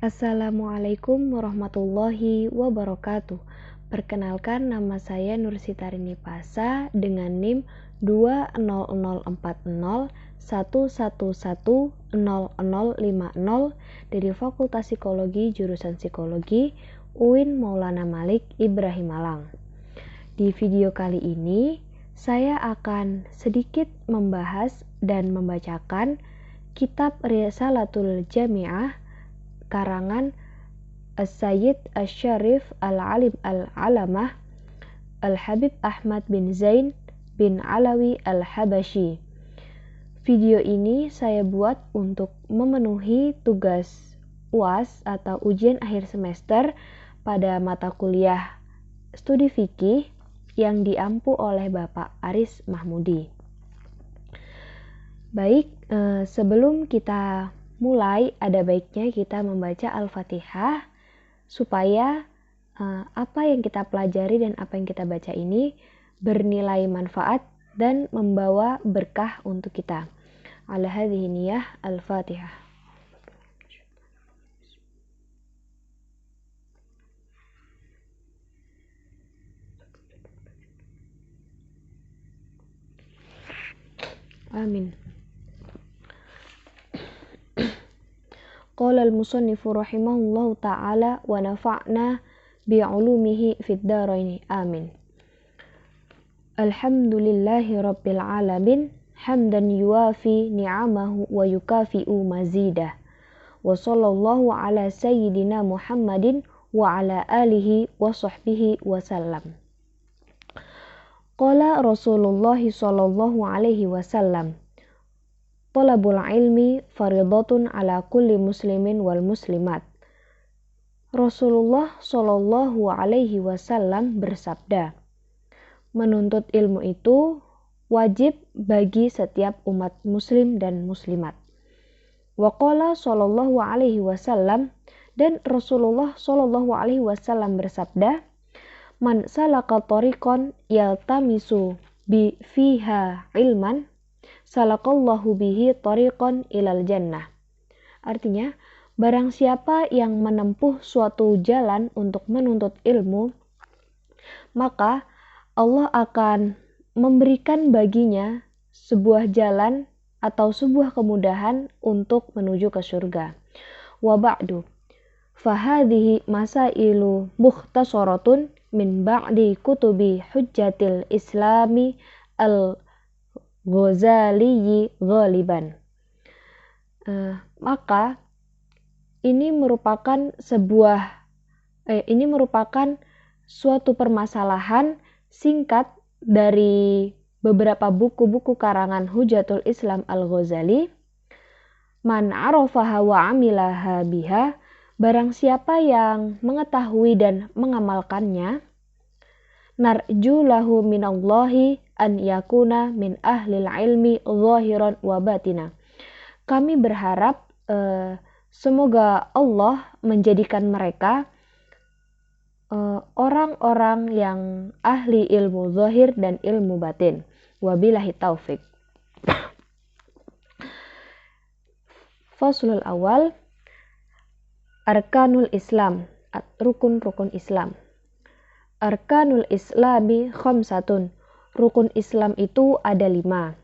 Assalamualaikum warahmatullahi wabarakatuh. Perkenalkan, nama saya Nursitarini Pasa dengan NIM 2004011110050 dari Fakultas Psikologi Jurusan Psikologi UIN Maulana Malik Ibrahim Malang. Di video kali ini saya akan sedikit membahas dan membacakan kitab Risalatul Jami'ah karangan As-Sayyid Asy-Syarif Al-Alim Al-Alamah Al-Habib Ahmad bin Zain bin Alawi Al-Habashi. Video ini saya buat untuk memenuhi tugas UAS atau ujian akhir semester pada mata kuliah studi fikih yang diampu oleh Bapak Aris Mahmudi. Baik, sebelum kita mulai, ada baiknya kita membaca Al-Fatihah supaya apa yang kita pelajari dan apa yang kita baca ini bernilai manfaat dan membawa berkah untuk kita. Ala hadhihi niyah Al-Fatihah. Amin. Qala al-musannifu rahimahullahu ta'ala wa nafa'na bi'ulumihi fid dharaini. Amin. Alhamdulillahi rabbil alamin hamdan yuwafi ni'amahu wa yukafi'u mazidah. Wa sallallahu ala sayyidina Muhammadin wa ala alihi wa sahbihi wa sallam. Qala Rasulullah sallallahu alaihi wasallam, talabul ilmi faridatun ala kulli muslimin wal muslimat. Rasulullah sallallahu alaihi wasallam bersabda, menuntut ilmu itu wajib bagi setiap umat muslim dan muslimat. Wa qala sallallahu alaihi wasallam, dan Rasulullah sallallahu alaihi wasallam bersabda, man salaka tariqan yaltamisu bi fiha ilman salakallahu bihi tariqan ilal jannah. Artinya, barang siapa yang menempuh suatu jalan untuk menuntut ilmu, maka Allah akan memberikan baginya sebuah jalan atau sebuah kemudahan untuk menuju ke surga. Wa ba'du, fahadhihi masailu mukhtasaratun min ba'di kutubi hujjatil islami al-Ghazali ghaliban. Maka ini merupakan suatu permasalahan singkat dari beberapa buku-buku karangan Hujjatul Islam Al-Ghazali. Man arafaha wa amilaha biha, barang siapa yang mengetahui dan mengamalkannya, narju lahu minallahi an yakuna min ahlil ilmi zahiran wa batina. Kami berharap semoga Allah menjadikan mereka orang-orang yang ahli ilmu zahir dan ilmu batin. Wabillahi taufik. Faslul awal, Arkanul Islam, rukun-rukun Islam. Arkanul Islami khamsatun, rukun Islam itu ada 5.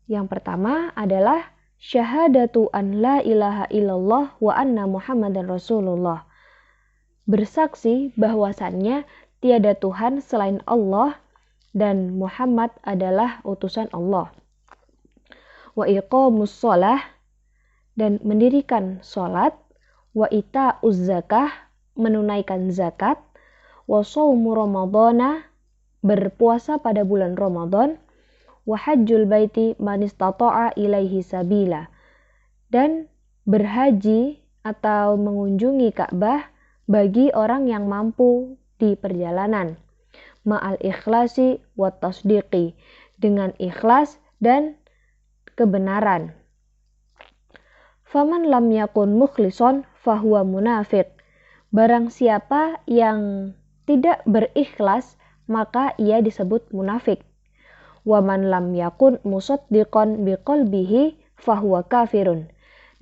Yang pertama adalah syahadatu an la ilaha illallah wa anna Muhammadan Rasulullah. Bersaksi bahwasannya tiada Tuhan selain Allah dan Muhammad adalah utusan Allah. Wa iqamus shalah, dan mendirikan salat. Wa ita'uz zakah, menunaikan zakat. Wa shaumu ramadhana, berpuasa pada bulan Ramadan. Wa hajjul baiti man istata'a ilaihi sabila, dan berhaji atau mengunjungi Ka'bah bagi orang yang mampu di perjalanan. Ma'al ikhlasi wa tasdiqi, dengan ikhlas dan kebenaran. Faman lam yakun mukhlison fahuwa munafiq, barang siapa yang tidak berikhlas maka ia disebut munafik. Wa man lam yakun musaddiqan biqalbihi fahuwa kafirun,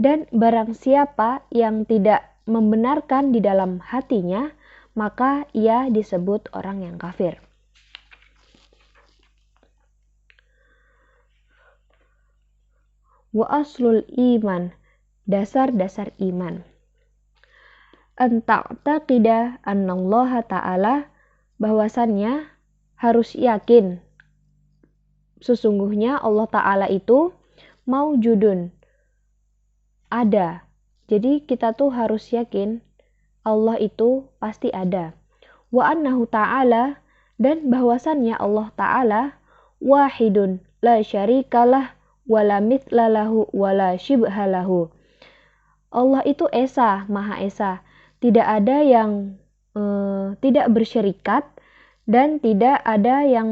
Dan barang siapa yang tidak membenarkan di dalam hatinya, maka ia disebut orang yang kafir. Wa aslul iman, dasar-dasar iman. An ta'taqida annallaha ta'ala, bahwasannya harus yakin sesungguhnya Allah Ta'ala itu maujudun, ada. Jadi kita tuh harus yakin Allah itu pasti ada. Wa annahu ta'ala, dan bahwasannya Allah Ta'ala wahidun la syarikalah wala mitlalahu wala syibhalahu. Allah itu esa, maha esa. Tidak ada yang tidak bersyirikat dan tidak ada yang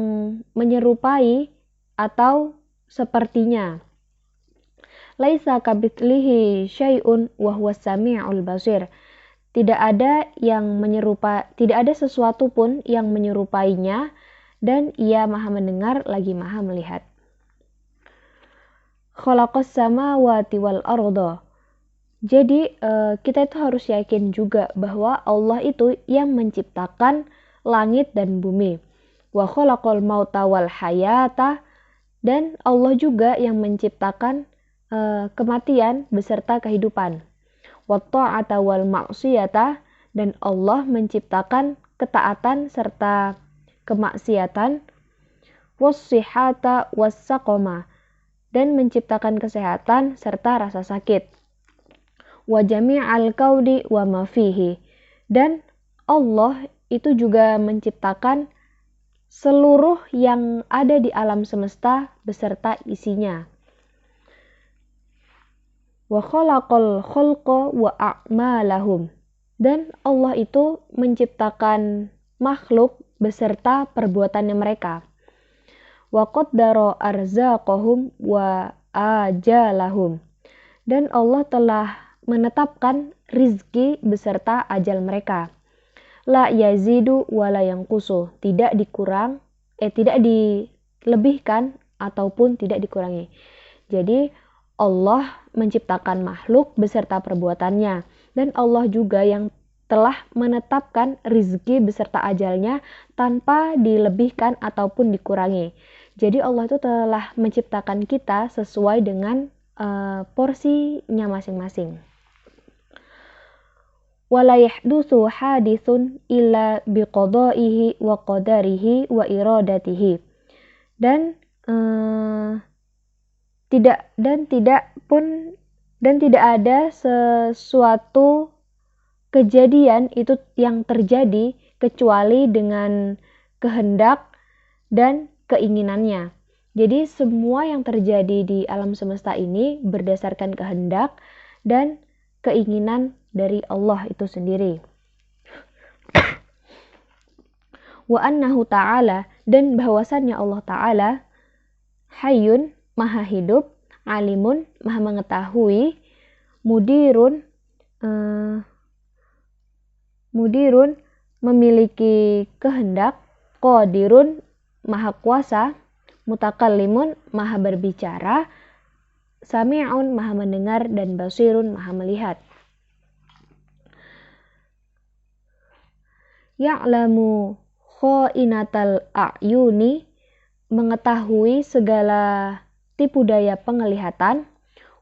menyerupai atau sepertinya. Laisa kabitslihi syai'un wa huwas sami'ul basir. Tidak ada sesuatu pun yang menyerupainya dan ia maha mendengar lagi maha melihat. Khalaqas samawati wal arda. Jadi kita itu harus yakin juga bahwa Allah itu yang menciptakan langit dan bumi. Wa khalaqal mauta wal hayata, dan Allah juga yang menciptakan kematian beserta kehidupan. Wa ta'ata wal ma'siyata, dan Allah menciptakan ketaatan serta kemaksiatan. Was sihata was saqama, dan menciptakan kesehatan serta rasa sakit. Wa jami'al kaudi wa ma fihi, dan Allah itu juga menciptakan seluruh yang ada di alam semesta beserta isinya. Wa khalaqal khalqa wa a'malahum, dan Allah itu menciptakan makhluk beserta perbuatannya mereka. Wa qaddara arzaqahum wa ajalahum, dan Allah telah menetapkan rizki beserta ajal mereka. La yazidu wa la yanqusu, tidak dilebihkan ataupun tidak dikurangi. Jadi Allah menciptakan makhluk beserta perbuatannya, dan Allah juga yang telah menetapkan rizki beserta ajalnya tanpa dilebihkan ataupun dikurangi. Jadi Allah itu telah menciptakan kita sesuai dengan porsinya masing-masing. Wala yahdutsu haditsun illa biqada'ihi wa qadarihi wa iradatihi. Dan tidak ada sesuatu kejadian itu yang terjadi kecuali dengan kehendak dan keinginannya. Jadi semua yang terjadi di alam semesta ini berdasarkan kehendak dan keinginan dari Allah itu sendiri. Wa annahu ta'ala, dan bahwasannya Allah Ta'ala hayyun, maha hidup, alimun, maha mengetahui, mudirun, memiliki kehendak, qadirun, maha kuasa, mutakallimun, maha berbicara, sami'un, maha mendengar, dan basirun, maha melihat. Ya'lamu kha'inatal a'yuni, mengetahui segala tipu daya penglihatan,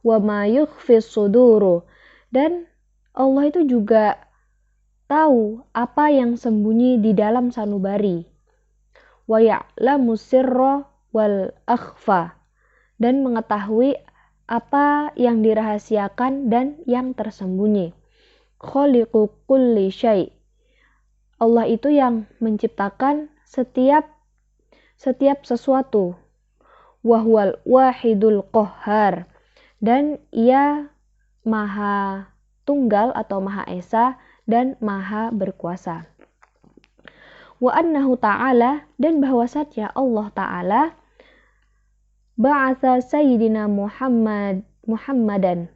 wa ma yukhfis suduru, dan Allah itu juga tahu apa yang sembunyi di dalam sanubari. Wa ya'lamu sirra wal akhfa, dan mengetahui apa yang dirahasiakan dan yang tersembunyi. Khaliqu kulli syai', Allah itu yang menciptakan setiap sesuatu. Wahwal wahidul qahhar, dan ia maha tunggal atau maha esa dan maha berkuasa. Wa annahu ta'ala, dan bahwasanya Allah Ta'ala ba'atha sayyidina Muhammadan,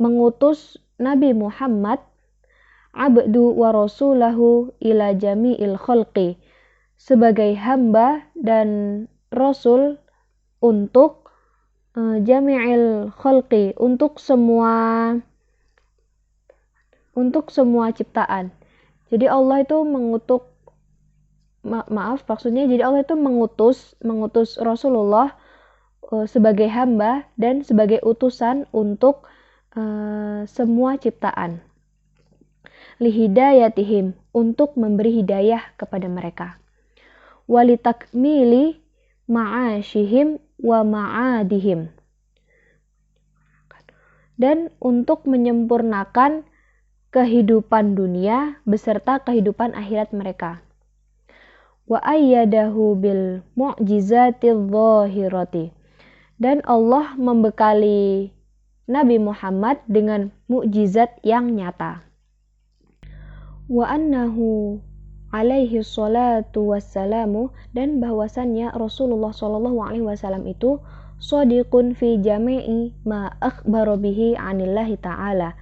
mengutus Nabi Muhammad, abdu wa rasulahu ila jami'il khalqi, sebagai hamba dan rasul untuk jami'il khalqi, untuk semua ciptaan. Jadi Allah itu maksudnya jadi Allah itu mengutus Rasulullah sebagai hamba dan sebagai utusan untuk semua ciptaan. Lihidayatihim, untuk memberi hidayah kepada mereka. Walitakmili ma'ashihim wa ma'adihim, dan untuk menyempurnakan kehidupan dunia beserta kehidupan akhirat mereka. Wa ayyadahu bil mu'jizatil zahirati, dan Allah membekali Nabi Muhammad dengan mukjizat yang nyata. Wa annahu alaihi salatu wassalamu, dan bahwasannya Rasulullah SAW itu shadiqun fi jami'i ma akhbara bihi anillahi ta'ala.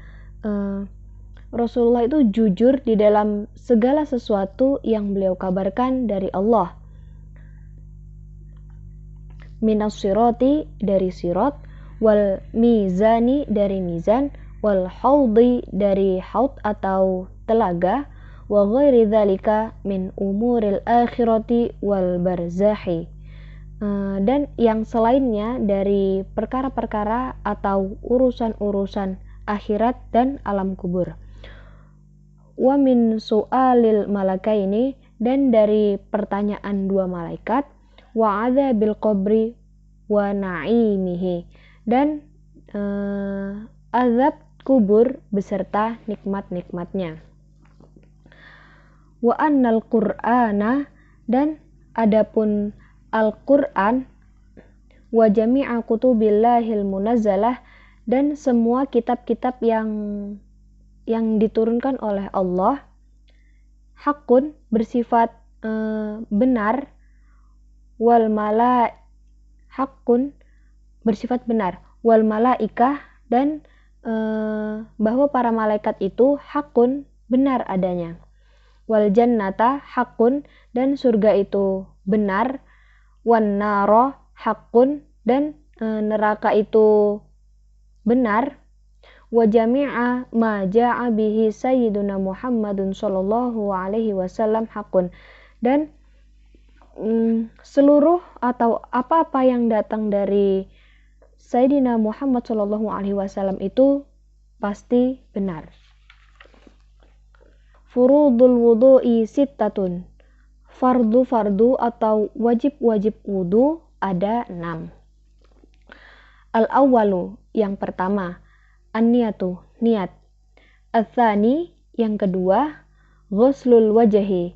Rasulullah itu jujur di dalam segala sesuatu yang beliau kabarkan dari Allah. Minas sirati, dari sirat, wal mizani, dari mizan, wal haudi, dari haud atau telaga, wa ghairi dzalika min umuril akhirati wal barzahi, dan yang selainnya dari perkara-perkara atau urusan-urusan akhirat dan alam kubur. Wa min su'alil malakaini, dan dari pertanyaan dua malaikat, wa adzabil qabri wa na'imihi, dan azab kubur beserta nikmat-nikmatnya. Wa annal qur'ana, dan adapun Al-Qur'an, wa jami'a kutubillahil munazzalah, dan semua kitab-kitab yang diturunkan oleh Allah, hakun, bersifat benar, wal hakun, bersifat benar, wal malaikah, dan bahwa para malaikat itu hakun, benar adanya, wal jannata hakun, dan surga itu benar, wan naro hakun, dan neraka itu benar, wa jami'a ma ja'a bihi sayyiduna Muhammadun sallallahu alaihi wasallam hakun, dan seluruh atau apa-apa yang datang dari Sayyidina Muhammad sallallahu alaihi wasallam itu pasti benar. Furudul wudu'i sittatun, fardu atau wajib-wajib wudu ada 6. Al-awwalu, yang pertama, an-niyatu, niat. Al-thani, yang kedua, ghuslul wajhi,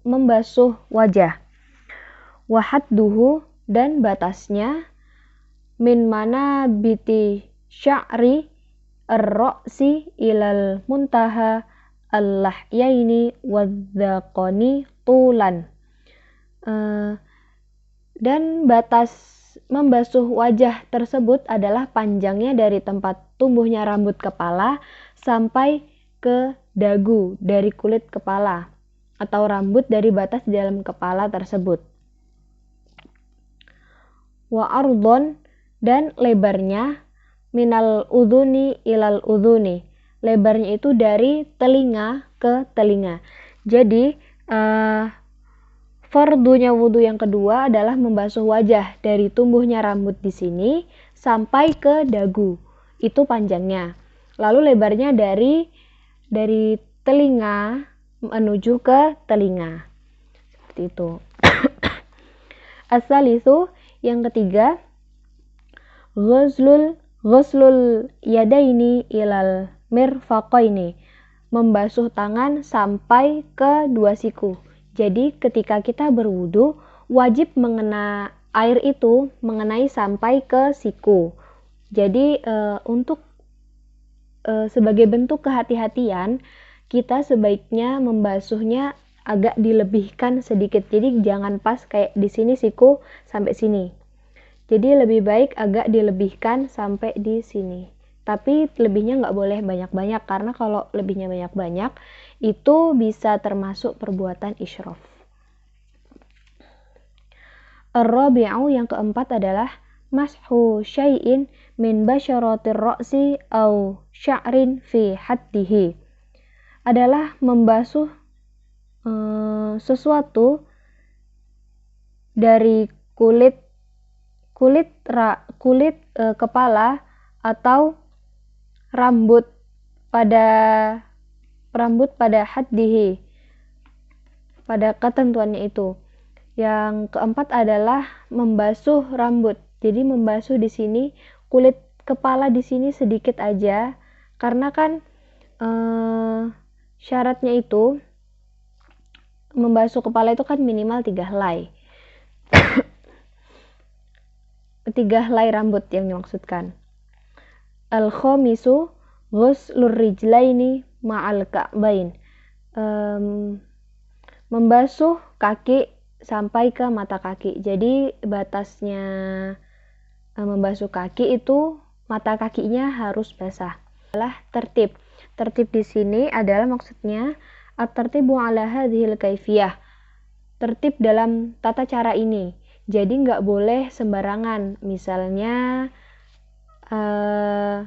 membasuh wajah. Wahadduhu, dan batasnya, min mana biti sya'ri ar-ra'si ilal muntaha al-lahyaini wadzaqani tulan. Dan batas membasuh wajah tersebut adalah panjangnya dari tempat tumbuhnya rambut kepala sampai ke dagu dari kulit kepala, atau rambut dari batas di dalam kepala tersebut. Wa ardon, dan lebarnya, minal udhuni ilal udhuni, lebarnya itu dari telinga ke telinga. Jadi fardunya wudu yang kedua adalah membasuh wajah dari tumbuhnya rambut di sini sampai ke dagu, itu panjangnya. Lalu lebarnya dari telinga menuju ke telinga, seperti itu. As-salisu, yang ketiga, ghuslul yadaini ilal mirfaqaini, membasuh tangan sampai ke dua siku. Jadi ketika kita berwudu, wajib air itu mengenai sampai ke siku. Jadi untuk sebagai bentuk kehati-hatian, kita sebaiknya membasuhnya agak dilebihkan sedikit. Jadi jangan pas kayak di sini siku sampai sini. Jadi lebih baik agak dilebihkan sampai di sini. Tapi lebihnya nggak boleh banyak-banyak, karena kalau lebihnya banyak-banyak itu bisa termasuk perbuatan israf. Ar-rabi'u yang keempat adalah mashu syai'in min basyaratir ra'si au sya'rin fi haddihi. Adalah membasuh sesuatu dari kulit kepala atau rambut pada haddihi, pada ketentuannya itu. Yang keempat adalah membasuh rambut. Jadi membasuh di sini kulit kepala di sini sedikit aja, karena kan syaratnya itu membasuh kepala itu kan minimal 3 helai. 3 helai rambut yang dimaksudkan. Al-khamisu ghuslur rijlaini ma'al ka'bain. Membasuh kaki sampai ke mata kaki. Jadi batasnya membasuh kaki itu mata kakinya harus basah. Adalah tertib. Tertib di sini adalah maksudnya at-tartibu ala hadhil kaifiyah. Tertib dalam tata cara ini. Jadi nggak boleh sembarangan. Misalnya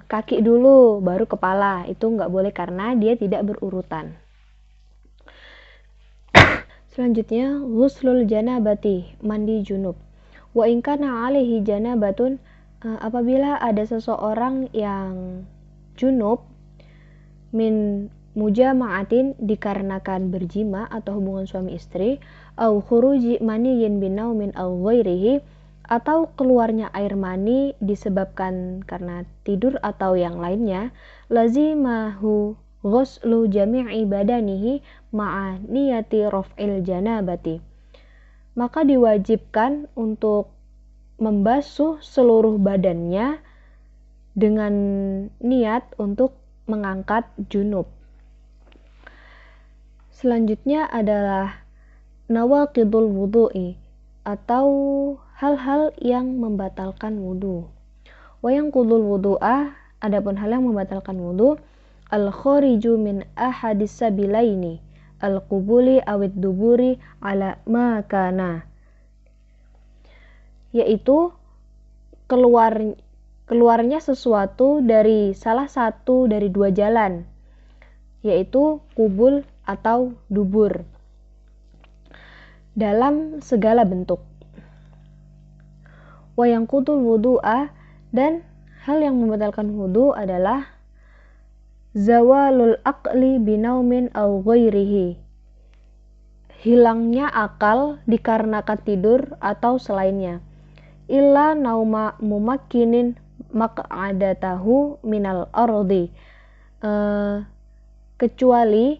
kaki dulu baru kepala. Itu nggak boleh karena dia tidak berurutan. Selanjutnya, ghuslul janabati, mandi junub. Wa in kana alaihi janabatun, apabila ada seseorang yang junub min mujama'atin, dikarenakan berjima atau hubungan suami istri, au khuruji maniyin binaumin au ghairihi, atau keluarnya air mani disebabkan karena tidur atau yang lainnya, lazimahu ghuslu jami'i badanihi ma'a niyati raf'il janabati. Maka diwajibkan untuk membasuh seluruh badannya dengan niat untuk mengangkat junub. Selanjutnya adalah nawaqidul wudu'i, atau hal-hal yang membatalkan wudu. Wa yanqudul wudu'a, adapun hal yang membatalkan wudu, al-khariju min ahadis sabilaini, al-qubuli awid duburi ala ma kana, yaitu keluarnya sesuatu dari salah satu dari 2 jalan, yaitu kubul atau dubur, dalam segala bentuk. Wa yanqudul wudu'a, dan hal yang membatalkan wudu adalah zawalul aqli binaumin au ghairihi, hilangnya akal dikarenakan tidur atau selainnya. Illa nauma mumakkinin maq'adatahu minal ardi, kecuali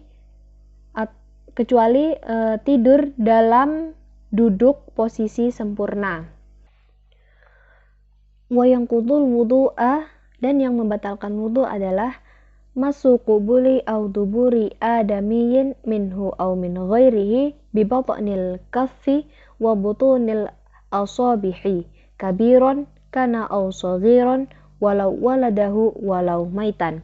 tidur dalam duduk posisi sempurna. Wa yanqudul wudu'a, dan yang membatalkan wudu adalah masu qubuli au duburi adamiyin minhu au min ghairihi bi batnil kaffi wa butunil asabihi kabiron kana au saghiron walau waladahu walau maitan.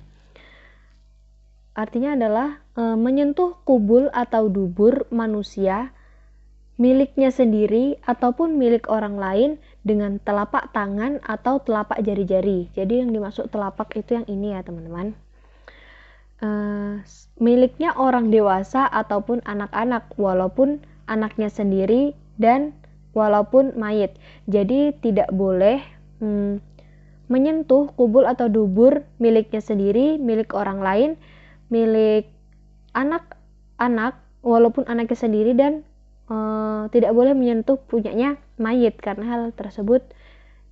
Artinya adalah menyentuh kubul atau dubur manusia miliknya sendiri ataupun milik orang lain dengan telapak tangan atau telapak jari-jari. Jadi yang dimaksud telapak itu yang ini ya teman-teman. Miliknya orang dewasa ataupun anak-anak, walaupun anaknya sendiri dan walaupun mayit. Jadi tidak boleh menyentuh kubul atau dubur miliknya sendiri, milik orang lain, milik anak-anak walaupun anaknya sendiri, dan tidak boleh menyentuh punyanya mayit, karena hal tersebut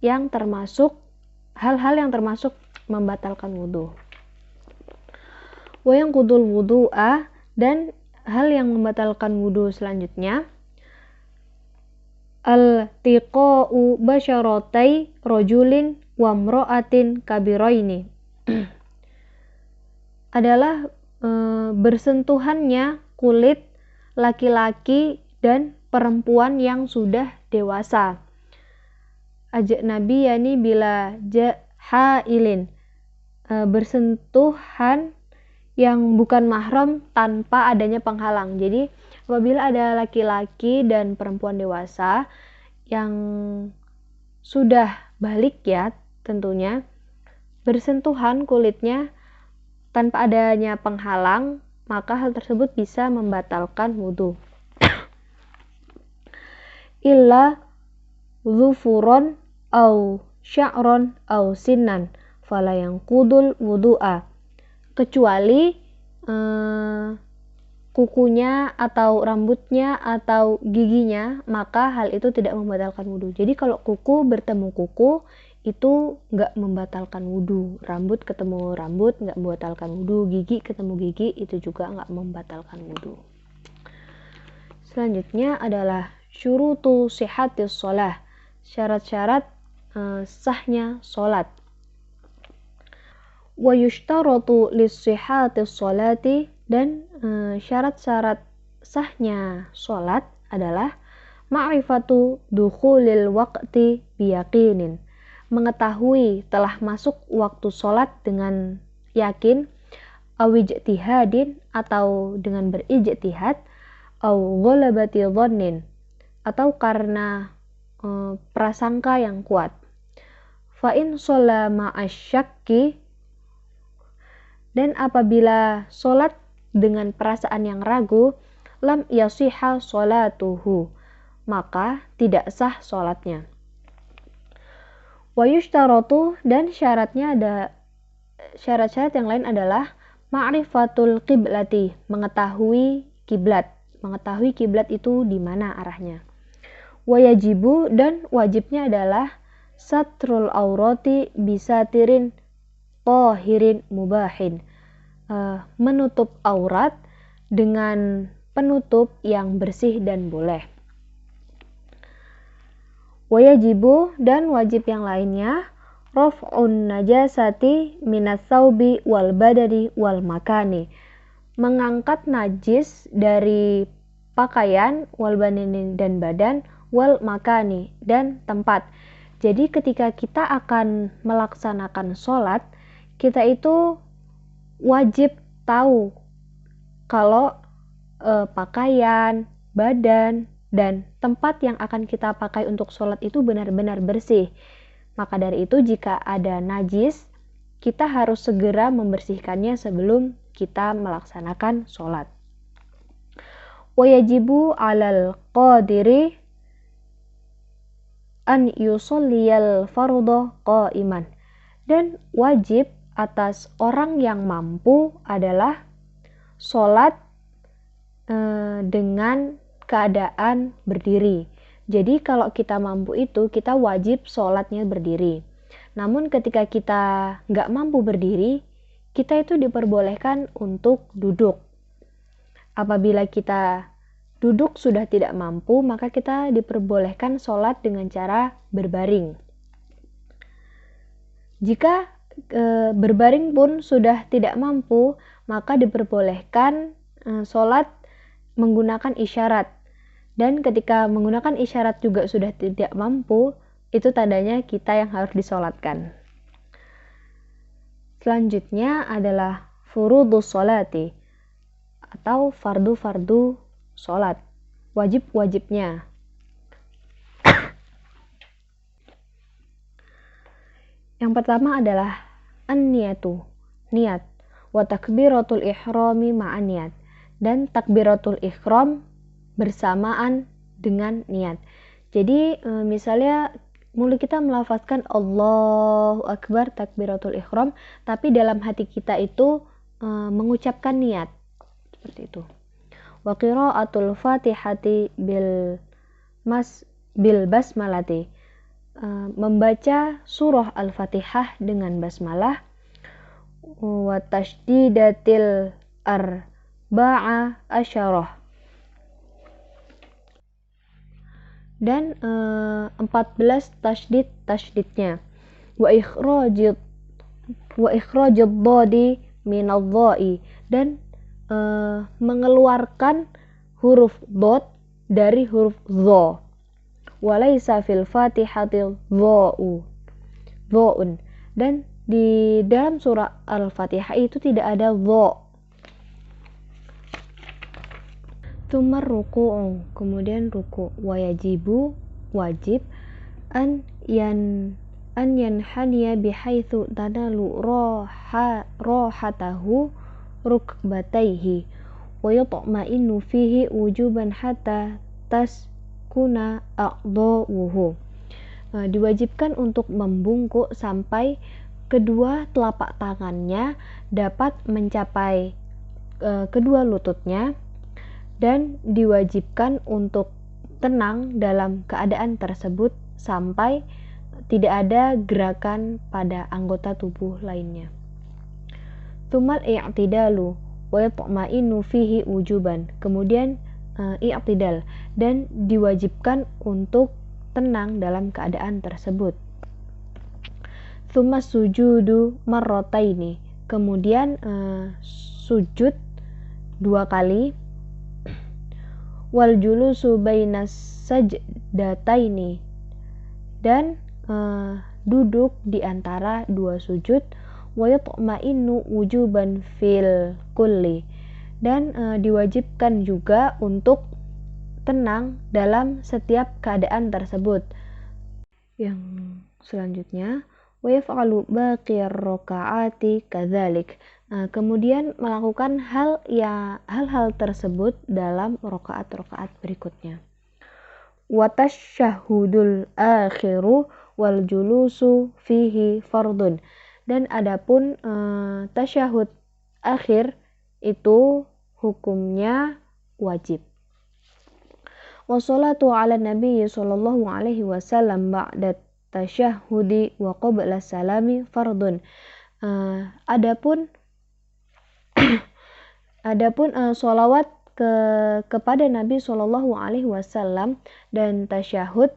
yang termasuk hal-hal yang termasuk membatalkan wudu. Wa yanqudul wudu'a, dan hal yang membatalkan wudu selanjutnya al-tiqa'u basyaratai rajulin wa imra'atin kabiraini, adalah bersentuhannya kulit laki-laki dan perempuan yang sudah dewasa. Ajnabi yani bila hailin, bersentuhan yang bukan mahram tanpa adanya penghalang. Jadi apabila ada laki-laki dan perempuan dewasa yang sudah balik ya tentunya, bersentuhan kulitnya tanpa adanya penghalang, maka hal tersebut bisa membatalkan wudhu. Illa zufuron au sya'ron au sinan fala yanqudul wudu'a, kecuali kukunya atau rambutnya atau giginya, maka hal itu tidak membatalkan wudhu. Jadi kalau kuku bertemu kuku itu nggak membatalkan wudhu, rambut ketemu rambut nggak membatalkan wudhu, gigi ketemu gigi itu juga nggak membatalkan wudhu. Selanjutnya adalah syurutu sihhatis sholah, syarat-syarat sahnya sholat. Wa yushtaratu lis-sihhatis sholati, dan syarat-syarat sahnya sholat adalah ma'rifatu dukhulil waqti biyaqinin, mengetahui telah masuk waktu sholat dengan yakin, awijtihadin, atau dengan berijtihad, au ghalabati dhannin, atau karena prasangka yang kuat. Fa in sholla ma'asyakki, dan apabila sholat dengan perasaan yang ragu, lam yasihha sholatuhu, maka tidak sah sholatnya. Wa yushtaratu, dan syarat-syarat yang lain adalah ma'rifatul qiblati, mengetahui kiblat itu di mana arahnya. Wa yajibu, dan wajibnya adalah satrul aurati bisatirin tahirin mubahin, menutup aurat dengan penutup yang bersih dan boleh. Wajibu, dan wajib yang lainnya, raf'un najasati minas thawbi wal badani wal makani, mengangkat najis dari pakaian, wal badani dan badan, wal makani dan tempat. Jadi ketika kita akan melaksanakan sholat, kita itu wajib tahu kalau pakaian, badan, dan tempat yang akan kita pakai untuk sholat itu benar-benar bersih. Maka dari itu jika ada najis, kita harus segera membersihkannya sebelum kita melaksanakan sholat. Wajibu alal qadiri an yusalliyal fardhu qa'iman, dan wajib atas orang yang mampu adalah sholat dengan keadaan berdiri. Jadi kalau kita mampu itu, kita wajib sholatnya berdiri. Namun ketika kita nggak mampu berdiri, kita itu diperbolehkan untuk duduk. Apabila kita duduk sudah tidak mampu, maka kita diperbolehkan sholat dengan cara berbaring. Jika berbaring pun sudah tidak mampu, maka diperbolehkan sholat menggunakan isyarat. Dan ketika menggunakan isyarat juga sudah tidak mampu, itu tandanya kita yang harus disolatkan. Selanjutnya adalah furudus sholati, atau fardu-fardu sholat, wajib-wajibnya. Yang pertama adalah an-niyatu, niat, wa takbiratul ihrami ma'an niat, dan takbiratul ihram bersamaan dengan niat. Jadi misalnya mulut kita melafazkan Allahu Akbar takbiratul ihram, tapi dalam hati kita itu mengucapkan niat seperti itu. Wa qira'atul fatihati bil basmalati, membaca surah al-fatihah dengan basmalah. Wa tashdidatil arba'a asyarah, dan 14 tasydidnya. Wa ikhrajid dhadi minadh-dha'i, dan mengeluarkan huruf dhad dari huruf dha. Walaysa fil fatihati dha'un, dan di dalam surah al-fatihah itu tidak ada dha. Tsumma ruku'u, kemudian ruku'. Wajibu, wajib an yanhaniya bihaitsu tanalu rohatahu rukbataihi wa yatma'innu fihi wujuban hatta taskuna a'dha'uhu. Diwajibkan untuk membungkuk sampai kedua telapak tangannya dapat mencapai kedua lututnya, dan diwajibkan untuk tenang dalam keadaan tersebut sampai tidak ada gerakan pada anggota tubuh lainnya. Tsumal i'tidalu wa yatma'innu fihi wujuban. Kemudian i'tidal, dan diwajibkan untuk tenang dalam keadaan tersebut. Tsumma sujudu marrataini. Kemudian sujud 2 kali. Wal julusu bainas sajdataini, dan duduk di antara 2 sujud. Wa yatma'innu wujuban fil kulli, dan diwajibkan juga untuk tenang dalam setiap keadaan tersebut. Yang selanjutnya, wa yaf'alu baqiyar rakaati kadzalik. Kemudian melakukan hal-hal tersebut dalam rakaat-rakaat berikutnya. Wa tasyahhudul akhiru wal julusu fihi fardun. Dan adapun tasyahud akhir itu hukumnya wajib. Wassalatu ala nabi sallallahu alaihi wasallam ba'da tasyahhudi wa qabla salami fardun. Adapun sholawat kepada Nabi sallallahu alaihi wasallam dan tasyahud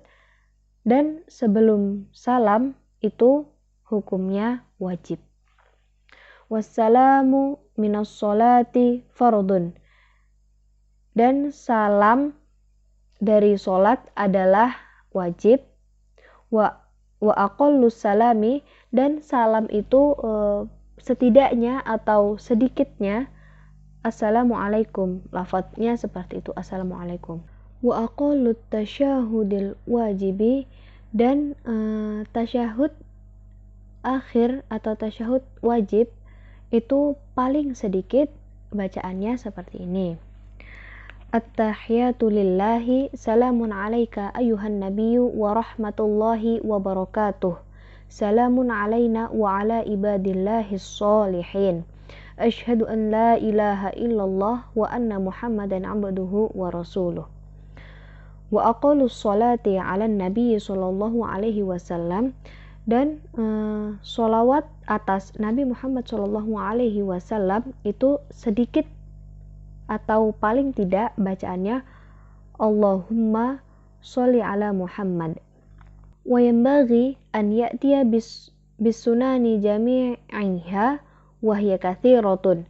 dan sebelum salam itu hukumnya wajib. Wassalamu minas sholati fardun. Dan salam dari sholat adalah wajib. Wa aqallus salami, dan salam itu setidaknya atau sedikitnya assalamualaikum, lafadznya seperti itu, assalamualaikum. Wa aqallut tasyahudil wajibi, dan tasyahud akhir atau tasyahud wajib itu paling sedikit bacaannya seperti ini. At-tahiyatu lillahi, salamun alaika ayuhan nabiyyu wa rahmatullahi wa barakatuh. Salamun alaina wa ala ibadillahis sholihin. Asyhadu an la ilaha illallah wa anna muhammadan abduhu wa rasuluh. Wa aqalus sholati ala nabi sallallahu alaihi wasallam, dan sholawat atas Nabi Muhammad sallallahu alaihi wasallam itu sedikit atau paling tidak bacaannya Allahumma sholli ala Muhammad. Wa yanbaghi an ya'tiya bisunani jami'iha wa hiya katsiratun.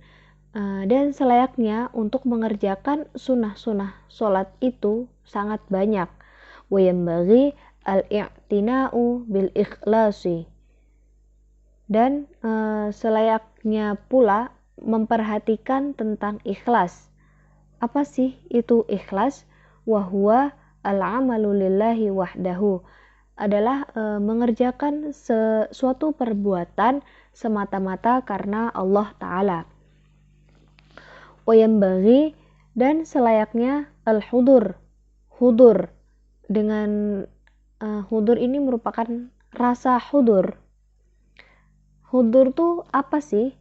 Dan selayaknya untuk mengerjakan sunnah-sunnah sholat itu sangat banyak. Wa yanbaghi al-i'tina'u bil ikhlasi. Dan selayaknya pula memperhatikan tentang ikhlas. Apa sih itu ikhlas? Wa huwa al-amalu lillahi wahdahu, adalah mengerjakan suatu perbuatan semata-mata karena Allah Ta'ala. Wa yanbaghi, dan selayaknya al-hudur, hudur. Dengan hudur ini merupakan rasa hudur. Hudur tuh apa sih?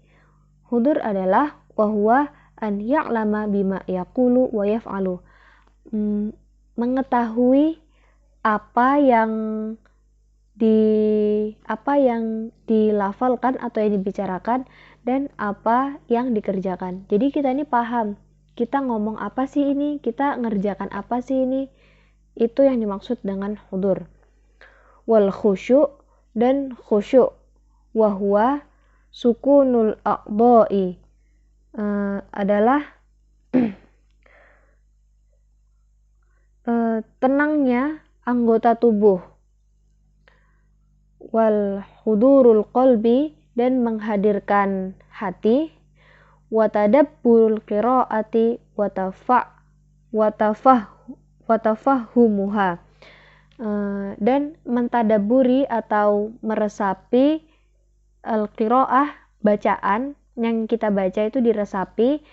Hudur adalah wahwa an ya'lama bima yaqulu wa yaf'alu. Mengetahui apa yang dilafalkan atau yang dibicarakan dan apa yang dikerjakan. Jadi kita ini paham, kita ngomong apa sih ini, kita ngerjakan apa sih ini. Itu yang dimaksud dengan hudur. Wal khusyu', dan khusyu' wahwa sukunul a'dha'i, adalah tenangnya anggota tubuh. Wal hudurul qalbi, dan menghadirkan hati. Wa tadabburul qiraati wa tafahhumuha, dan mentadaburi atau meresapi al-qiraah, bacaan yang kita baca itu diresapi,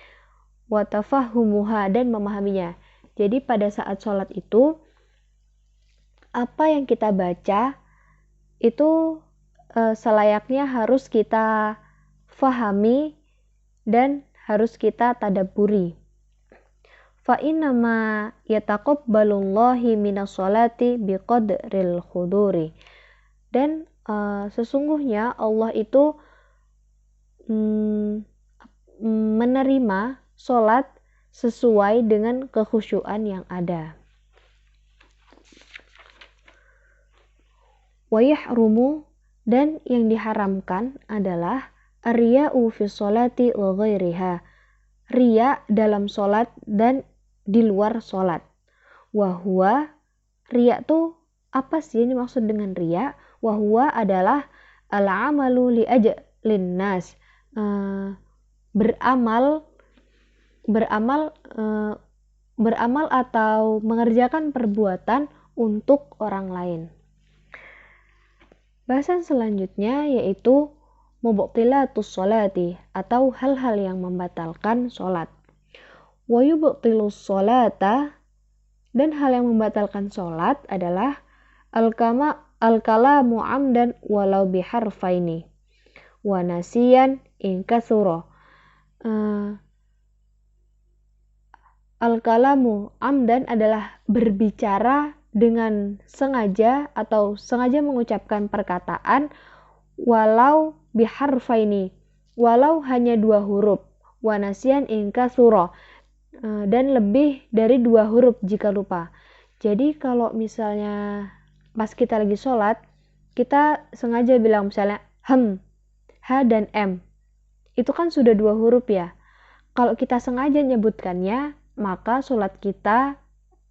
wa tafahumuha, dan memahaminya. Jadi pada saat sholat itu apa yang kita baca itu selayaknya harus kita fahami dan harus kita tadabburi. Fa innama yataqabbalullahi minas sholati biqadril khuduri. Dan sesungguhnya Allah itu menerima sholat sesuai dengan kekhusyuan yang ada. Wa yahrumu, dan yang diharamkan adalah riya'u fi sholati wa ghairiha, riya dalam sholat dan di luar sholat. Wahwa, riya tuh apa sih ini maksud dengan riya? Wahwa adalah al-amalu li ajlin nas, beramal atau mengerjakan perbuatan untuk orang lain. Bahasan selanjutnya yaitu mubtilatus sholati, atau hal-hal yang membatalkan sholat. Wa yubtilus sholata, dan hal yang membatalkan sholat adalah al-kalamu amdan walau biharfaini wa nasiyan in kathura. Al-kalamu amdan adalah berbicara dengan sengaja atau sengaja mengucapkan perkataan walau biharfaini, walau hanya 2 huruf, wa nasiyan in kathura, dan lebih dari 2 huruf jika lupa. Jadi kalau misalnya pas kita lagi sholat, kita sengaja bilang misalnya H dan M, itu kan sudah 2 huruf ya. Kalau kita sengaja nyebutkannya, maka sholat kita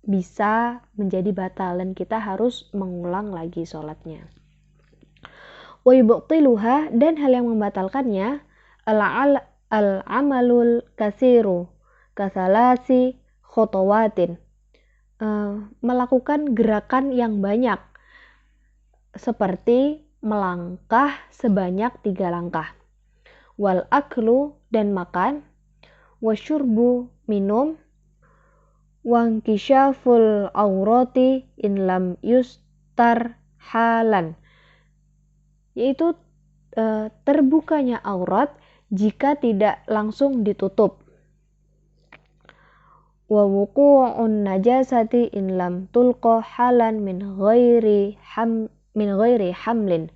bisa menjadi batal dan kita harus mengulang lagi sholatnya. Wa yubtiluha, dan hal yang membatalkannya al-amalul katsiru kasalasi khotowatin, melakukan gerakan yang banyak seperti melangkah sebanyak 3 langkah, wal aklu, dan makan, wasyurbu, minum, wangkisyaful aurati in lam yustar halan, yaitu terbukanya aurat jika tidak langsung ditutup, wa wuqu'un najasati in lam tulqa halan min ghairi hamlin,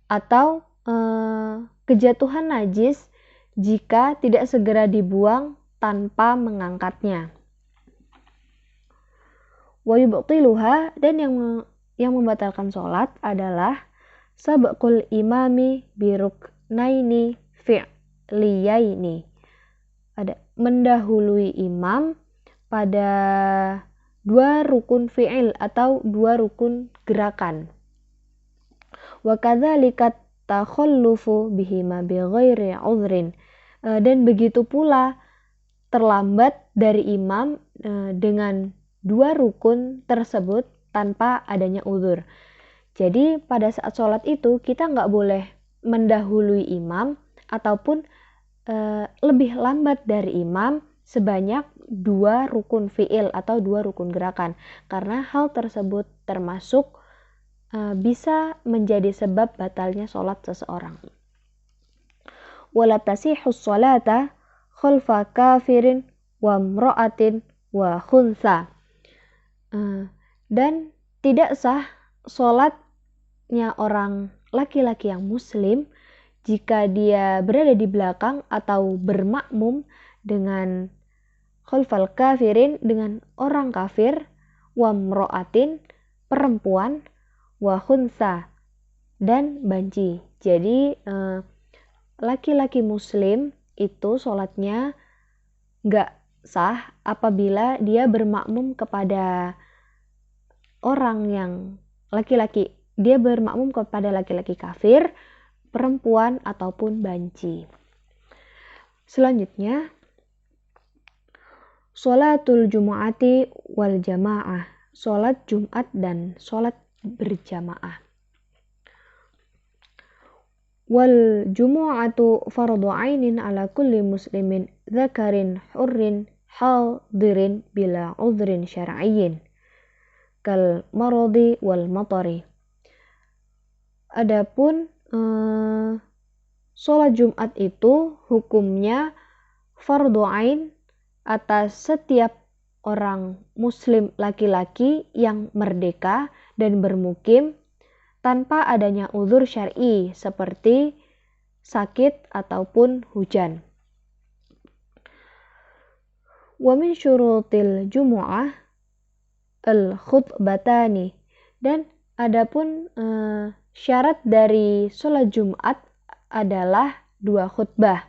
atau kejatuhan najis jika tidak segera dibuang tanpa mengangkatnya. Wa yubtiluha, dan yang membatalkan sholat adalah sabqul imami biruknaini fi'liyaini, ada mendahului imam pada 2 rukun fi'il atau 2 rukun gerakan. Wa kadzalika takhallufu bihima bighairi udhrin, dan begitu pula terlambat dari imam dengan 2 rukun tersebut tanpa adanya uzur. Jadi pada saat sholat itu kita nggak boleh mendahului imam ataupun lebih lambat dari imam sebanyak 2 rukun fi'il atau 2 rukun gerakan, karena hal tersebut termasuk bisa menjadi sebab batalnya sholat seseorang. Wala tasihus sholata khalfa kafirin wa mra'atin wa khunsa, dan tidak sah sholatnya orang laki-laki yang muslim jika dia berada di belakang atau bermakmum dengan khalfal kafirin, dengan orang kafir, wa mra'atin, perempuan, wa khunsa, dan banci. Jadi laki-laki muslim itu sholatnya nggak sah apabila dia bermakmum kepada orang yang laki-laki, dia bermakmum kepada laki-laki kafir, perempuan, ataupun banci. Selanjutnya, sholatul jumu'ati wal jamaah sholat Jumat dan sholat berjamaah. Wal jumu'atu fardu ainin ala kulli muslimin dzakarin hurrin hadirin bila udhrin syar'iyyin kal maradi wal matari. Adapun sholat Jumat itu hukumnya fardu ain atas setiap orang muslim laki-laki yang merdeka dan bermukim tanpa adanya uzur syar'i seperti sakit ataupun hujan. Wa min syurutil jumu'ah al-khutbatani, dan adapun syarat dari sholat Jumat adalah 2 khutbah.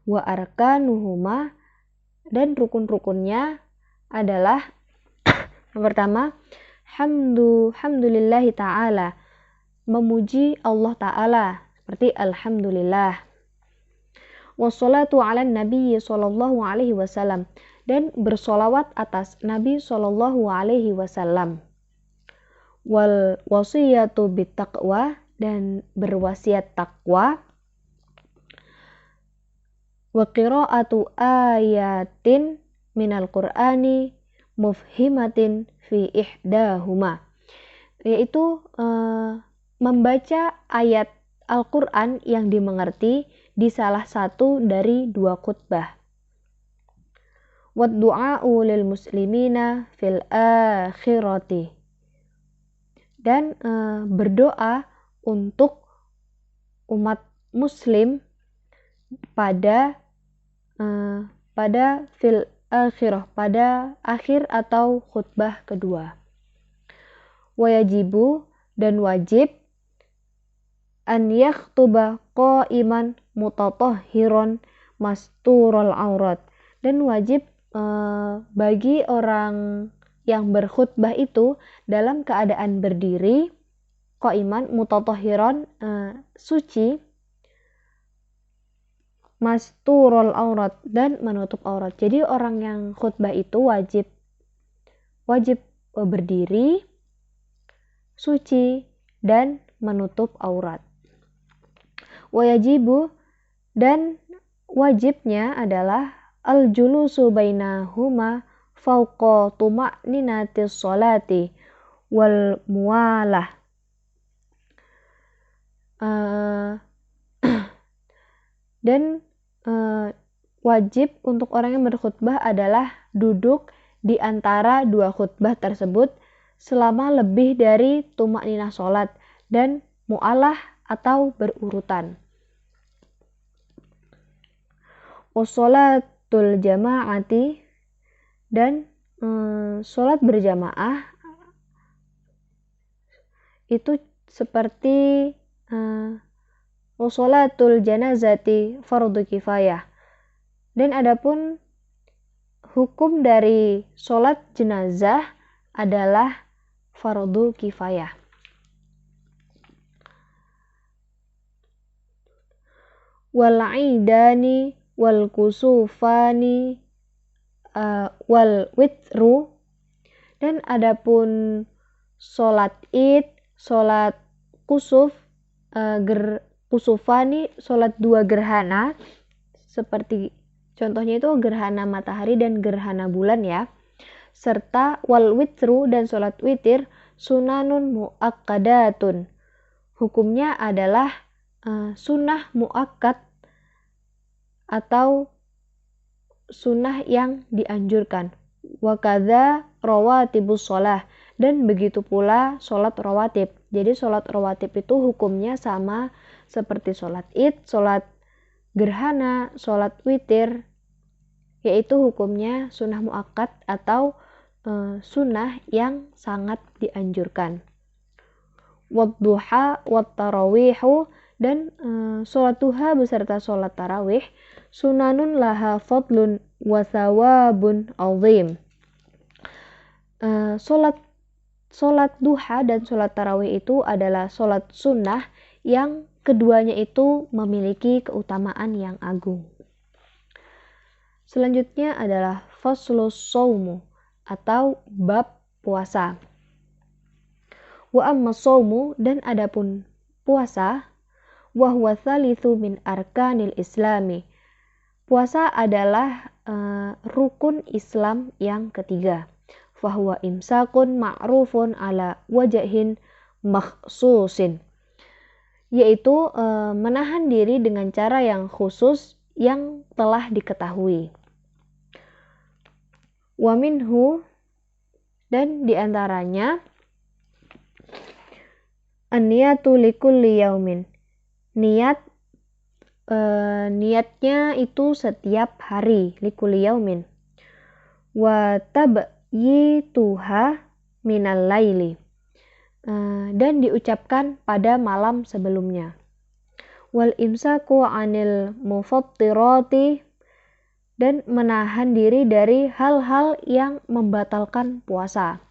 Wa arkanuhuma, dan rukun-rukunnya adalah yang pertama hamdulillahi ta'ala, memuji Allah Ta'ala seperti alhamdulillah. Wassalatu ala nabi sallallahu alaihi wasallam, dan bersolawat atas Nabi sallallahu alaihi wasallam. Wal wasiyatu bittaqwa, dan berwasiat takwa. Wa qira'atu ayatin minal qur'ani mufhimatin fi ihdahuma, yaitu membaca ayat Al-Quran yang dimengerti di salah satu dari 2 khutbah. Wa du'a'u lil muslimina fil akhirati, dan berdoa untuk umat muslim pada fil akhirah, pada akhir atau khutbah kedua. Wajibu, dan wajib an yakhtuba qa'iman mutatahhiran masturul aurat, dan wajib bagi orang yang berkhutbah itu dalam keadaan berdiri, qa'iman mutatahhiran suci, masturul aurat, dan menutup aurat. Jadi orang yang khutbah itu wajib berdiri, suci, dan menutup aurat. Wajibu, dan wajibnya adalah al-julusu bainahuma fauqa tuma'ninatis sholati wal muwalah. Dan wajib untuk orang yang berkhutbah adalah duduk di antara 2 khutbah tersebut selama lebih dari tuma'ninah sholat dan mu'alah atau berurutan. Wassolatul jama'ati, dan sholat berjamaah itu seperti wassolatul janazati fardu kifayah. Dan adapun hukum dari sholat jenazah adalah fardu kifayah. Wal aidani wal kusufani wal witru, dan adapun sholat id, sholat kusuf, kusufani, sholat 2 gerhana, seperti contohnya itu gerhana matahari dan gerhana bulan ya, serta wal witru, dan sholat witir sunanun muakkadatun, hukumnya adalah sunnah muakkad atau sunnah yang dianjurkan. Wa kadza rawatibus shalah, dan begitu pula sholat rawatib. Jadi sholat rawatib itu hukumnya sama seperti sholat id, sholat gerhana, sholat witir, yaitu hukumnya sunnah muakkad atau sunnah yang sangat dianjurkan. Wadduha wattarawihu, dan sholat duha beserta sholat tarawih sunanun laha fadlun wa thawabun azim. Sholat duha dan sholat tarawih itu adalah sholat sunnah yang keduanya itu memiliki keutamaan yang agung. Selanjutnya adalah faslus shaumu, atau bab puasa. Wa amma shaumu, dan adapun puasa, wa huwa tsalitsu min arkanil islami. Puasa adalah rukun Islam yang ketiga. Fahuwa imsakun ma'rufun ala wajahin makhsusin, yaitu menahan diri dengan cara yang khusus yang telah diketahui. Wa minhu, dan diantaranya an-niyatu likulli yaumin, niatnya itu setiap hari, likulli yaumin. Wa tabyituha minal laili, dan diucapkan pada malam sebelumnya. Wal imsaku anil mufattirati, dan menahan diri dari hal-hal yang membatalkan puasa.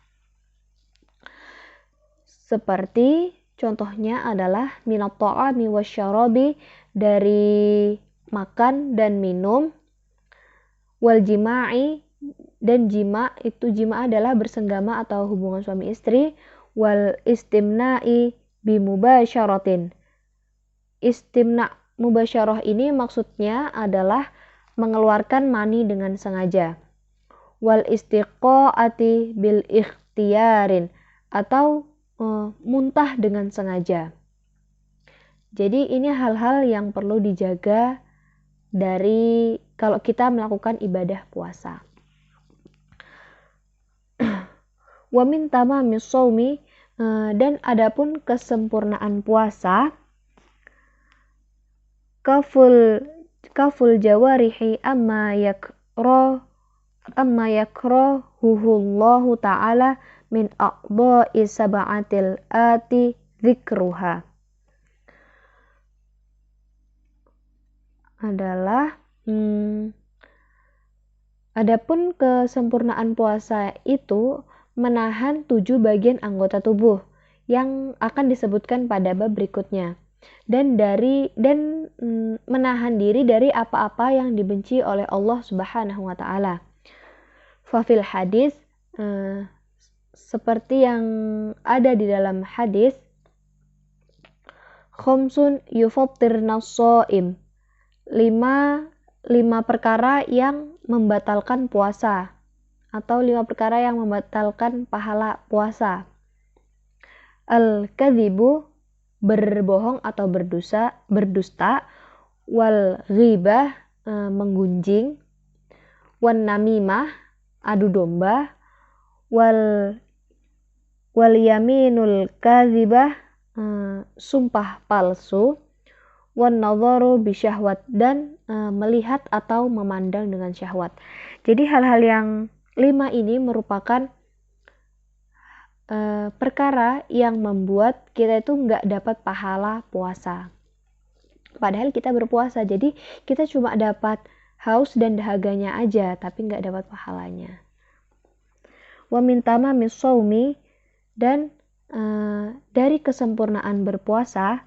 Seperti contohnya adalah minat ta'ami wasyarabi, dari makan dan minum, wal jima'i, dan jima, itu jima adalah bersenggama atau hubungan suami istri, wal istimna'i bimubasyaratin. Istimna' mubasyarah ini maksudnya adalah mengeluarkan mani dengan sengaja. Wal istiqaati bil ikhtiyarin, atau muntah dengan sengaja. Jadi ini hal-hal yang perlu dijaga dari kalau kita melakukan ibadah puasa. Wa min tamamis shaumi, dan adapun kesempurnaan puasa, kaful jawarihi amma yakrahuhullahu ta'ala min a'dha'i sab'atil ati dzikruha. Adalah adapun kesempurnaan puasa itu menahan 7 bagian anggota tubuh yang akan disebutkan pada bab berikutnya, dan menahan diri dari apa-apa yang dibenci oleh Allah Subhanahu wa taala. Fafil hadis, seperti yang ada di dalam hadis, khamsun yufattirna shaim, 5 perkara yang membatalkan puasa, atau 5 perkara yang membatalkan pahala puasa. Al-kadzibu, berbohong atau berdusta, wal ghibah, menggunjing, wan namimah, adu domba, wal yaminul kadzibah, sumpah palsu, wan nadharu bisyahwat, dan melihat atau memandang dengan syahwat. Jadi hal-hal yang 5 ini merupakan perkara yang membuat kita itu nggak dapat pahala puasa. Padahal kita berpuasa, jadi kita cuma dapat haus dan dahaganya aja, tapi nggak dapat pahalanya. Wa min tamamis shaumi, dan dari kesempurnaan berpuasa,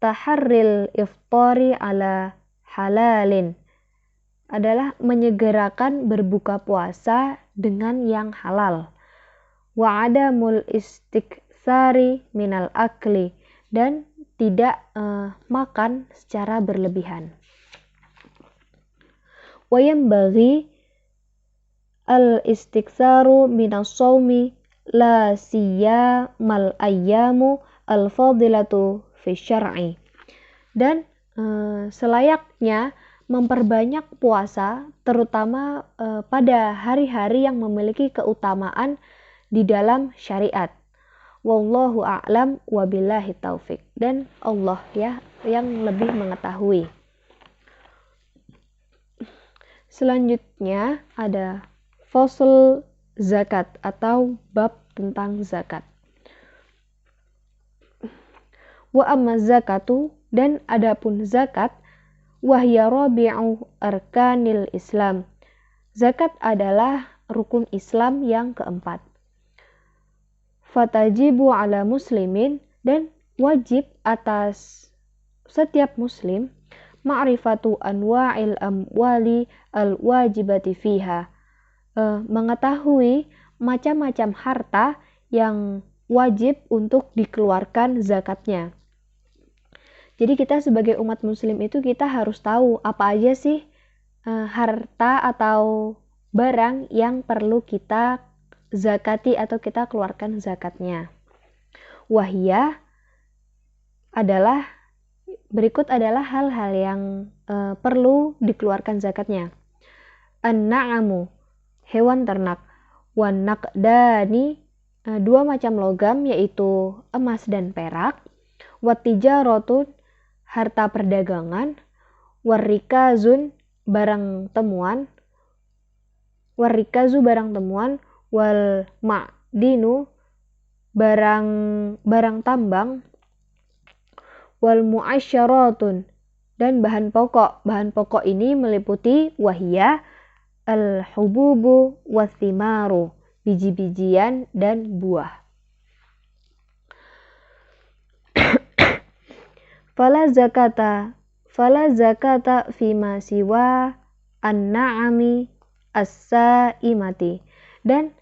taharril iftari ala halalin, adalah menyegerakan berbuka puasa dengan yang halal. Wa adamul istiktsari minal akli, dan tidak makan secara berlebihan. Wa yanbaghi al istiktsaru minas shaumi la siyamal ayyamu al fadilatu fi syar'i, dan selayaknya memperbanyak puasa, terutama pada hari-hari yang memiliki keutamaan di dalam syariat. Wallahu a'lam wa billahi taufik, dan Allah ya yang lebih mengetahui. Selanjutnya ada fasl zakat, atau bab tentang zakat. Wa amma zakatu, dan adapun zakat, wahya rabi'u arkanil Islam. Zakat adalah rukun Islam yang keempat. Fatajibu ala muslimin, dan wajib atas setiap muslim ma'rifatu anwa'il amwali al-wajibati fiha, mengetahui macam-macam harta yang wajib untuk dikeluarkan zakatnya. Jadi kita sebagai umat muslim itu kita harus tahu apa aja sih harta atau barang yang perlu kita zakati atau kita keluarkan zakatnya. Wahia adalah berikut adalah hal-hal yang perlu dikeluarkan zakatnya. An-na'amu, hewan ternak. Wan naqdani, dua macam logam yaitu emas dan perak. Wattijarotun, harta perdagangan. Warrikazun, barang temuan. Warrikazu, barang temuan. Wal ma'dinu, barang tambang. Wal mu'asyaratun, dan bahan pokok. Bahan pokok ini meliputi wahia al-hububu wathimaru, biji-bijian dan buah. Fala zakata fima siwa an-na'ami as-sa'imati, dan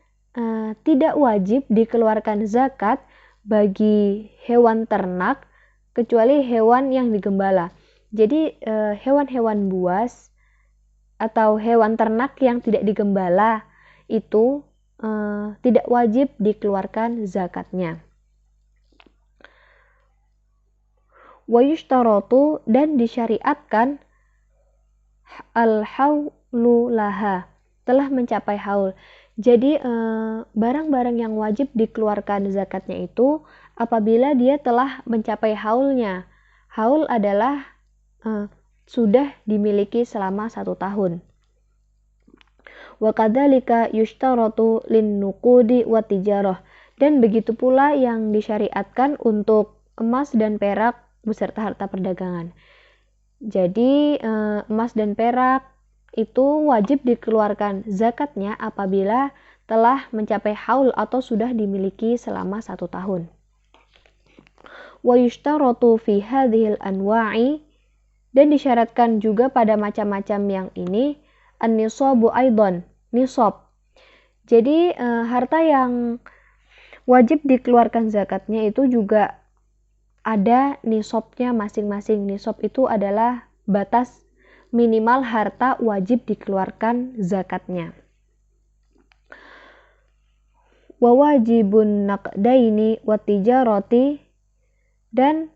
tidak wajib dikeluarkan zakat bagi hewan ternak kecuali hewan yang digembala. Jadi hewan-hewan buas atau hewan ternak yang tidak digembala itu tidak wajib dikeluarkan zakatnya. Wa yushtaratu, dan disyariatkan al-haulu laha, telah mencapai haul. Jadi barang-barang yang wajib dikeluarkan zakatnya itu apabila dia telah mencapai haulnya. Haul adalah sudah dimiliki selama 1 tahun. Wa kadzalika yushtaratu lin-nuqudi wa tijarah, dan begitu pula yang disyariatkan untuk emas dan perak beserta harta perdagangan. Jadi emas dan perak itu wajib dikeluarkan zakatnya apabila telah mencapai haul atau sudah dimiliki selama 1 tahun. Wa yushtaratu fi hadhil anwa'i, dan disyaratkan juga pada macam-macam yang ini an-nisabu aidan, nisab. Jadi harta yang wajib dikeluarkan zakatnya itu juga ada nisabnya masing-masing. Nisab itu adalah batas minimal harta wajib dikeluarkan zakatnya. Wa wajibun naqdaini wa tijarati, dan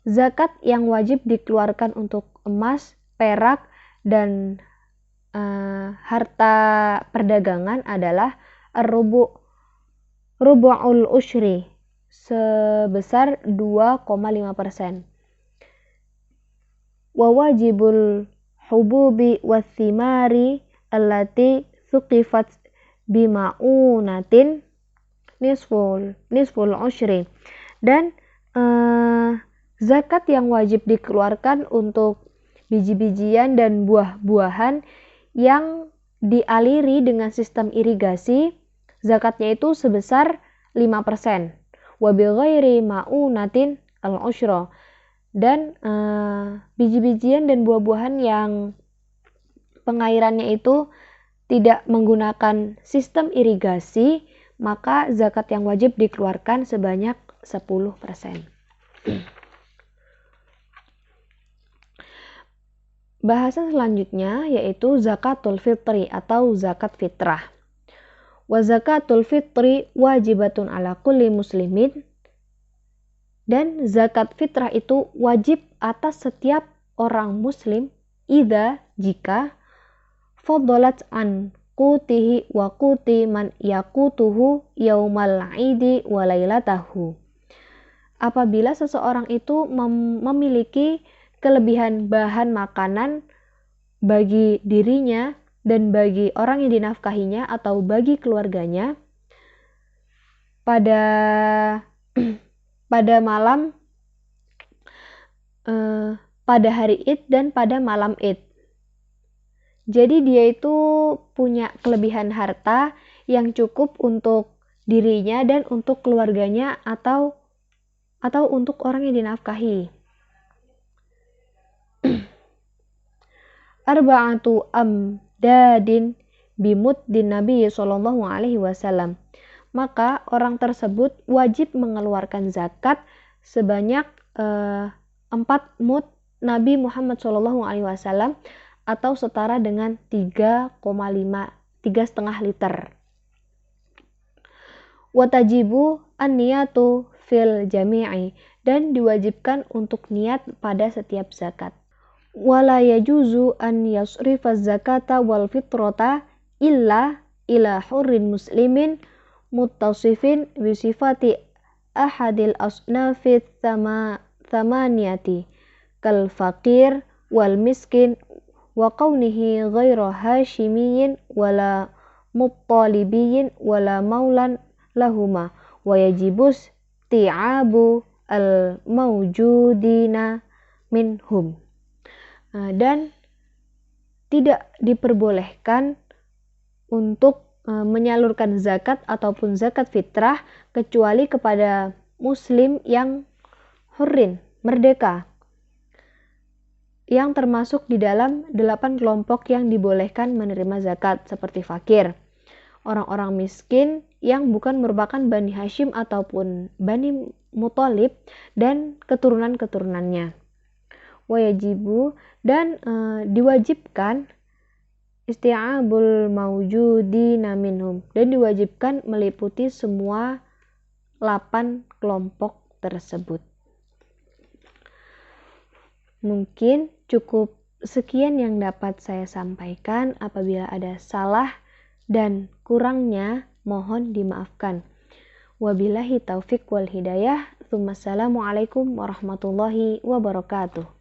zakat yang wajib dikeluarkan untuk emas, perak, dan harta perdagangan adalah rubu'ul usyri, sebesar 2,5%. Wa wajibul hububi wathimari allati thuqifat bima'unatin nisful usyri, dan zakat yang wajib dikeluarkan untuk biji-bijian dan buah-buahan yang dialiri dengan sistem irigasi, zakatnya itu sebesar 5%. Wa bighairi ma'unatin al-usyra, dan biji-bijian dan buah-buahan yang pengairannya itu tidak menggunakan sistem irigasi, maka zakat yang wajib dikeluarkan sebanyak 10%. Bahasan selanjutnya yaitu zakatul fitri atau zakat fitrah. Wa zakatul fitri wajibatun ala kulli muslimin, dan zakat fitrah itu wajib atas setiap orang muslim jika faddalat an qutihi wa quti man yaqutuhu yaumal aidi wa lailatahu. Apabila seseorang itu memiliki kelebihan bahan makanan bagi dirinya dan bagi orang yang dinafkahinya atau bagi keluarganya pada malam pada hari Id dan pada malam Id. Jadi dia itu punya kelebihan harta yang cukup untuk dirinya dan untuk keluarganya atau untuk orang yang dinafkahi. Arba'atu amdadin bimuddin Nabi sallallahu alaihi wasallam. Maka orang tersebut wajib mengeluarkan zakat sebanyak 4 mud Nabi Muhammad sallallahu alaihi wasallam atau setara dengan 3,5 3,5 liter. Watajibu an-niyatu fil jami'i, dan diwajibkan untuk niat pada setiap zakat. Wala yajuzu an yasrifa zakata wal fitrata illa ila hurrin muslimin muttasifin bisifati ahadil asnafi thamaniyati kal faqir wal miskin wa kaunihi ghairu hashimiyin wala muttalibiyin wala maulan lahuma wa yajibus ti'abu al-mawjudina minhum. Dan tidak diperbolehkan untuk menyalurkan zakat ataupun zakat fitrah kecuali kepada muslim yang hurrin, merdeka, yang termasuk di dalam 8 kelompok yang dibolehkan menerima zakat, seperti fakir, orang-orang miskin yang bukan merupakan Bani Hashim ataupun Bani Muthalib dan keturunan-keturunannya. Wajibu, dan diwajibkan isti'abul mawjudina minhum, dan diwajibkan meliputi semua 8 kelompok tersebut. Mungkin cukup sekian yang dapat saya sampaikan. Apabila ada salah dan kurangnya mohon dimaafkan. Wabillahi taufik wal hidayah. Assalamualaikum warahmatullahi wabarakatuh.